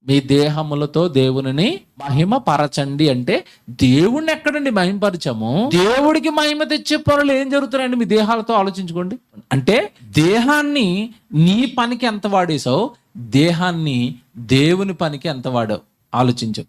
మీ దేహములతో దేవునిని మహిమ పరచండి అంటే దేవుణ్ణి ఎక్కడండి మహిమపరచము? దేవుడికి మహిమ తెచ్చే పనులు ఏం జరుగుతున్నాయండి మీ దేహాలతో? ఆలోచించుకోండి. అంటే దేహాన్ని నీ పనికి ఎంత వాడేసావు, దేహాన్ని దేవుని పనికి ఎంత వాడావు ఆలోచించు.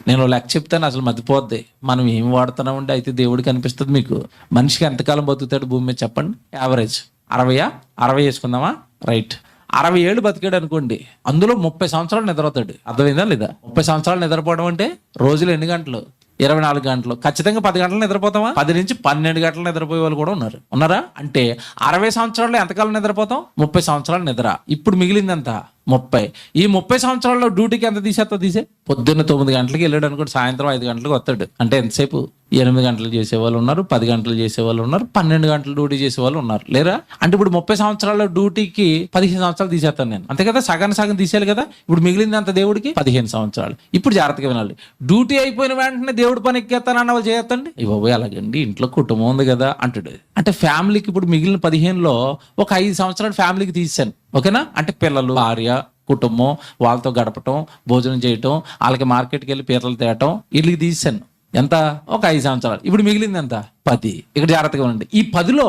నేను లెక్క చెప్తాను, అసలు మతిపోద్ది. మనం ఏం వాడుతున్నామండి అయితే దేవుడికి అనిపిస్తుంది మీకు. మనిషికి ఎంతకాలం బతుకుతాడు భూమి మీద చెప్పండి? యావరేజ్ 60 వేసుకుందామా? రైట్, 60 ఏళ్ళు బతికాడు అనుకోండి, అందులో 30 సంవత్సరాలు నిద్రపోతాడు. అర్థమైందా లేదా? 30 సంవత్సరాలు నిద్రపోవడం అంటే రోజులు ఎన్ని గంటలు? 24 గంటలు. ఖచ్చితంగా 10 గంటలు నిద్రపోతామా? 10 నుంచి 12 గంటలు నిద్రపోయే వాళ్ళు కూడా ఉన్నారా? అంటే 60 సంవత్సరాల్లో ఎంతకాలం నిద్రపోతాం? 30 సంవత్సరాలు నిద్ర. ఇప్పుడు మిగిలిందంత 30. ఈ 30 సంవత్సరాల్లో డ్యూటీకి ఎంత తీసే పొద్దున్న 9 గంటలకి వెళ్ళాడు అనుకోండి, సాయంత్రం 5 గంటలకు వస్తాడు. అంటే ఎంతసేపు? 8 గంటలు చేసేవాళ్ళు ఉన్నారు, 10 గంటలు చేసేవాళ్ళు ఉన్నారు, 12 గంటలు డ్యూటీ చేసేవాళ్ళు ఉన్నారు, లేరా? అంటే ఇప్పుడు 30 సంవత్సరాల డ్యూటీకి 15 సంవత్సరాలు తీసేస్తాను నేను, అంతే కదా? సగం తీసేయాలి కదా. ఇప్పుడు మిగిలింది అంత దేవుడికి 15 సంవత్సరాలు. ఇప్పుడు జాగ్రత్తగా వినాలి. డ్యూటీ అయిపోయిన వెంటనే దేవుడి పని ఎక్కేస్తాను అన్న వాళ్ళు చేస్తండి. బాబోయ్ అలాగండి, ఇంట్లో కుటుంబం ఉంది కదా అంటాడు. అంటే ఫ్యామిలీకి ఇప్పుడు మిగిలిన 15లో ఒక 5 సంవత్సరాలు ఫ్యామిలీకి తీసాను, ఓకేనా? అంటే పిల్లలు, భార్య, కుటుంబం, వాళ్ళతో గడపటం, భోజనం చేయటం, వాళ్ళకి మార్కెట్కి వెళ్ళి పీతలు తేయటం, వీళ్ళకి తీసాను. ఎంత? ఒక 5 సంవత్సరాలు. ఇప్పుడు మిగిలింది ఎంత? 10. ఇక్కడ జాగ్రత్తగా ఉండండి. ఈ 10లో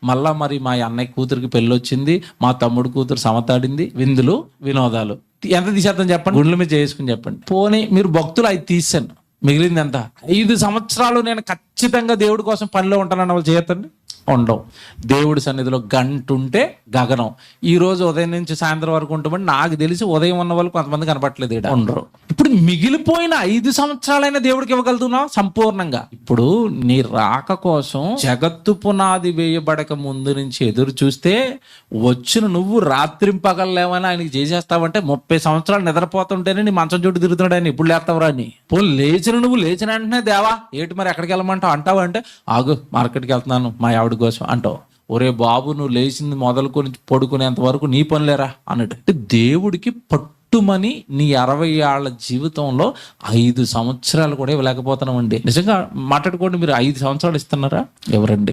మళ్ళా మరి మా అన్నయ్య కూతురికి పెళ్ళి వచ్చింది, మా తమ్ముడు కూతురు సమతాడింది, విందులు వినోదాలు. ఎంత తీసేద్దాం చెప్పండి? గుండెల మీద చేసుకుని చెప్పండి. పోనీ మీరు భక్తులు 5 తీసాను, మిగిలింది ఎంత? 5 సంవత్సరాలు నేను ఖచ్చితంగా దేవుడి కోసం పనిలో ఉంటానన్న వాళ్ళు చేయొద్దండి. ఉండవు. దేవుడి సన్నిధిలో గంట ఉంటే గగనం. ఈ రోజు ఉదయం నుంచి సాయంత్రం వరకు ఉంటామని నాకు తెలిసి ఉదయం ఉన్న వాళ్ళు కొంతమంది కనపట్లేదు, ఇక్కడ ఉండరు. ఇప్పుడు మిగిలిపోయిన 5 సంవత్సరాలైన దేవుడికి ఇవ్వగలుగుతున్నావు సంపూర్ణంగా. ఇప్పుడు నీ రాక కోసం జగత్తు పునాది వేయబడక ముందు నుంచి ఎదురు చూస్తే వచ్చిన నువ్వు రాత్రింపగలేవని ఆయనకి చేసేస్తావంటే 30 సంవత్సరాలు నిద్రపోతుంటేనే నీ మంచం చుట్టూ తిరుగుతున్నాడు ఆయన. ఇప్పుడు లేస్తావురా అని. పోనీ నువ్వు లేచిన వెంటనే దేవా ఏటి మరి ఎక్కడికి వెళ్ళమంటావు అంటావు అంటే, ఆగు మార్కెట్కి వెళ్తున్నాను మా ఆవిడ కోసం అంటావు. ఒరే బాబు, నువ్వు లేచింది మొదలుకొని పడుకునేంత వరకు నీ పనిలేరా అన్నట్టు. అంటే దేవుడికి పట్టుమని నీ 60 ఏళ్ల జీవితంలో 5 సంవత్సరాలు కూడా ఇవ్వలేకపోతున్నామండి. నిజంగా మాట్లాడుకోండి, మీరు 5 సంవత్సరాలు ఇస్తున్నారా? ఎవరండి?